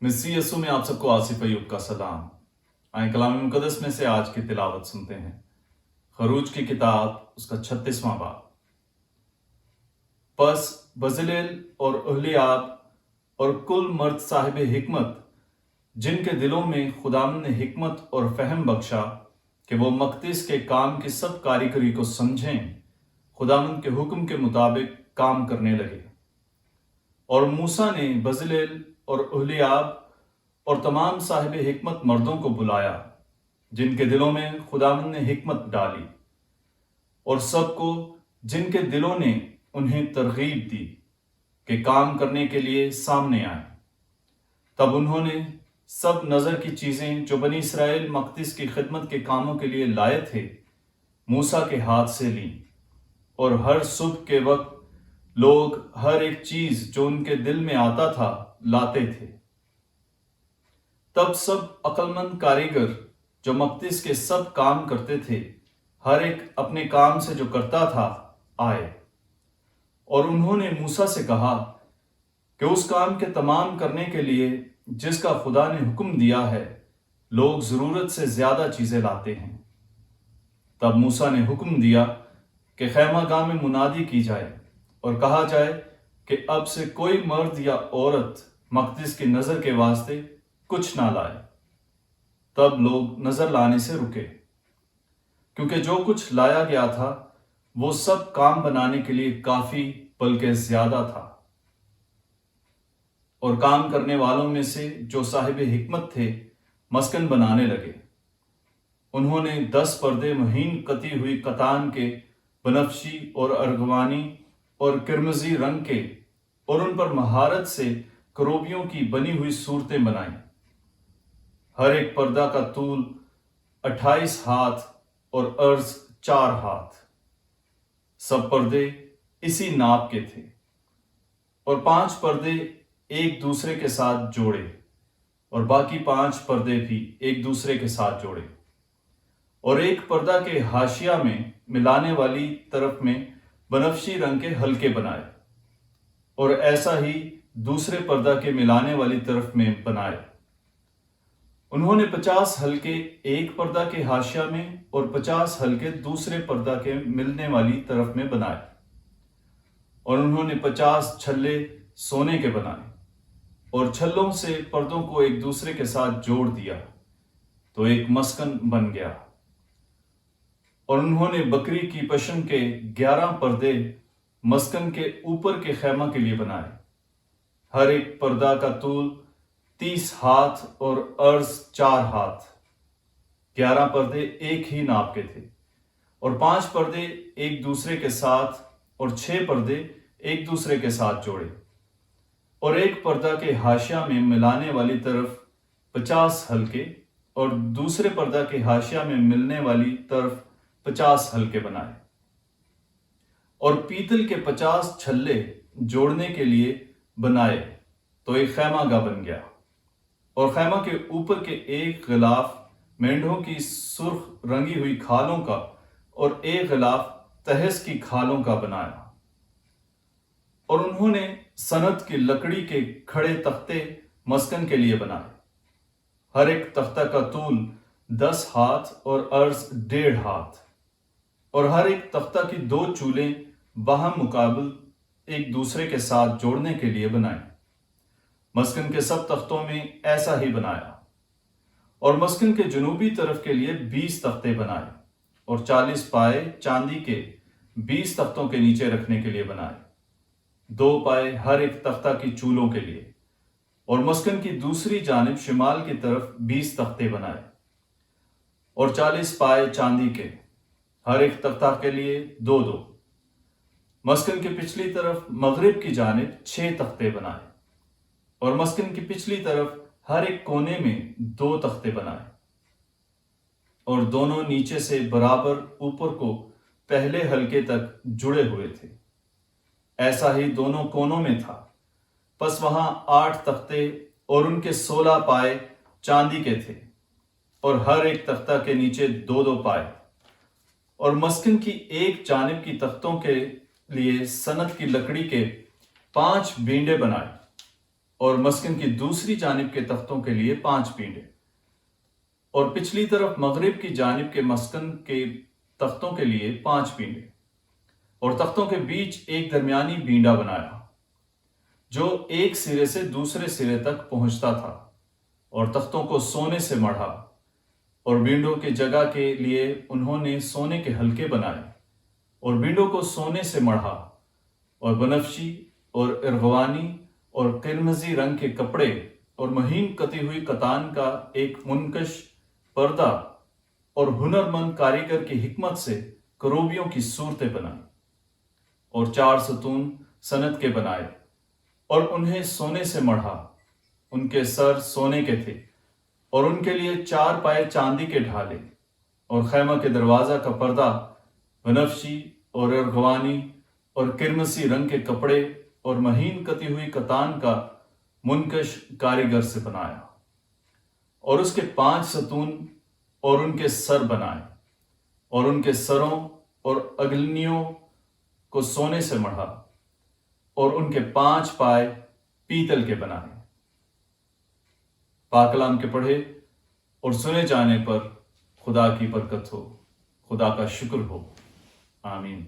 मसीह यीशु में आप सबको आसिफ अयूब का सलाम। आए कलाम मुकद्दस में से आज की तिलावत सुनते हैं। खरूज की किताब उसका 36वां बाब। बस बजलेल और ओहलियाब और कुल मर्द साहिब हिकमत जिनके दिलों में खुदावंद ने हिकमत और फहम बख्शा कि वो मकदिस के काम की सब कारीगरी को समझें, खुदावंद के हुक्म के मुताबिक काम करने लगे। और मूसा ने बजलेल और ओहलियाब और तमाम साहिब हिकमत मर्दों को बुलाया जिनके दिलों में खुदावंद ने हिकमत डाली, और सबको जिनके दिलों ने उन्हें तरगीब दी कि काम करने के लिए सामने आए। तब उन्होंने सब नज़र की चीज़ें जो बनी इसराइल मकदिस की खिदमत के कामों के लिए लाए थे मूसा के हाथ से लीं, और हर सुबह के वक्त लोग हर एक चीज़ जो उनके दिल में आता था लाते थे। तब सब अक्लमंद कारीगर जो मकदिस के सब काम करते थे, हर एक अपने काम से जो करता था आए, और उन्होंने मूसा से कहा कि उस काम के तमाम करने के लिए जिसका खुदा ने हुक्म दिया है, लोग ज़रूरत से ज़्यादा चीज़ें लाते हैं। तब मूसा ने हुक्म दिया कि खैमागाह में मुनादी की जाए और कहा जाए कि अब से कोई मर्द या औरत मकदिस की नज़र के वास्ते कुछ ना लाए। तब लोग नज़र लाने से रुके, क्योंकि जो कुछ लाया गया था वो सब काम बनाने के लिए काफ़ी बल्कि ज़्यादा था। और काम करने वालों में से जो साहिब हिकमत थे मस्कन बनाने लगे। उन्होंने 10 पर्दे महीन कती हुई कतान के, बनफशी और अर्गवानी और किरमजी रंग के, और उन पर महारत से करोबियों की बनी हुई सूरतें बनाई। हर एक पर्दा का तूल 28 हाथ और अर्ज 4 हाथ। सब पर्दे इसी नाप के थे, और 5 पर्दे एक दूसरे के साथ जोड़े, और बाकी 5 पर्दे भी एक दूसरे के साथ जोड़े। और एक पर्दा के हाशिया में मिलाने वाली तरफ में बनफशी रंग के हल्के बनाए, और ऐसा ही दूसरे पर्दा के मिलाने वाली तरफ में बनाए। उन्होंने 50 हल्के एक पर्दा के हाशिया में और 50 हल्के दूसरे पर्दा के मिलने वाली तरफ में बनाए। और उन्होंने 50 छल्ले सोने के बनाए, और छल्लों से पर्दों को एक दूसरे के साथ जोड़ दिया, तो एक मस्कन बन गया। और उन्होंने बकरी की पशम के 11 पर्दे मस्कन के ऊपर के खैमा के लिए बनाए। हर एक पर्दा का तूल 30 हाथ और अर्ज 4 हाथ। 11 पर्दे एक ही नाप के थे, और 5 पर्दे एक दूसरे के साथ, और 6 पर्दे एक दूसरे के साथ जोड़े। और एक पर्दा के हाशिया में मिलाने वाली तरफ 50 हल्के, और दूसरे पर्दा के हाशिया में मिलने वाली तरफ 50 हल्के बनाए। और पीतल के 50 छल्ले जोड़ने के लिए बनाए, तो एक खैमागाह बन गया। और खैमा के ऊपर के एक गिलाफ मेंढों की सुर्ख रंगी हुई खालों का, और एक गिलाफ तहस की खालों का बनाया। और उन्होंने सनत की लकड़ी के खड़े तख्ते मस्कन के लिए बनाए। हर एक तख्ता का तूल 10 हाथ और अर्ज 1.5 हाथ। और हर एक तख्ता की 2 चूलें बाहम मुकाबल एक दूसरे के साथ जोड़ने के लिए बनाए। मस्कन के सब तख्तों में ऐसा ही बनाया। और मस्कन के जनूबी तरफ के लिए 20 तख्ते बनाए, और 40 पाए चांदी के 20 तख्तों के नीचे रखने के लिए बनाए, 2 पाए हर एक तख्ता की चूलों के लिए। और मस्कन की दूसरी जानिब शिमाल की तरफ 20 तख्ते बनाए, और 40 पाए चांदी के, हर एक तख्ता के लिए 2-2। मस्कन की पिछली तरफ मगरिब की जानिब 6 तख्ते बनाए, और मस्कन की पिछली तरफ हर एक कोने में 2 तख्ते बनाए। और दोनों नीचे से बराबर ऊपर को पहले हल्के तक जुड़े हुए थे। ऐसा ही दोनों कोनों में था। बस वहां 8 तख्ते और उनके 16 पाए चांदी के थे, और हर एक तख्ता के नीचे 2-2 पाए। और मस्कन की एक जानिब की तख्तों के लिए सनत की लकड़ी के 5 बींडे बनाए, اور مسکن کی دوسری جانب کے تختوں کے لیے 5 پینڈے، اور پچھلی طرف مغرب کی جانب کے مسکن کے تختوں کے لیے 5 پینڈے، اور تختوں کے بیچ ایک درمیانی بینڈا بنایا جو ایک سرے سے دوسرے سرے تک پہنچتا تھا، اور تختوں کو سونے سے مڑھا، اور بینڈوں کی جگہ کے لیے انہوں نے سونے کے حلقے بنائے، اور بینڈوں کو سونے سے مڑھا، اور بنفشی اور ارغوانی اور قرمزی رنگ کے کپڑے اور مہین کتی ہوئی کتان کا ایک منقش پردہ اور ہنرمند کاریگر کی حکمت سے کروبیوں کی صورتیں بنائیں، اور 4 ستون سنت کے بنائے اور انہیں سونے سے مڑھا، ان کے سر سونے کے تھے، اور ان کے لیے 4 پائے چاندی کے ڈھالے، اور خیمہ کے دروازہ کا پردہ بنفشی اور ارغوانی اور کرمسی رنگ کے کپڑے اور مہین کتی ہوئی کتان کا منقش کاریگر سے بنایا، اور اس کے 5 ستون اور ان کے سر بنائے، اور ان کے سروں اور اگلنیوں کو سونے سے مڑھا، اور ان کے 5 پائے پیتل کے بنائے۔ پاک کلام کے پڑھے اور سنے جانے پر خدا کی برکت ہو، خدا کا شکر ہو، آمین۔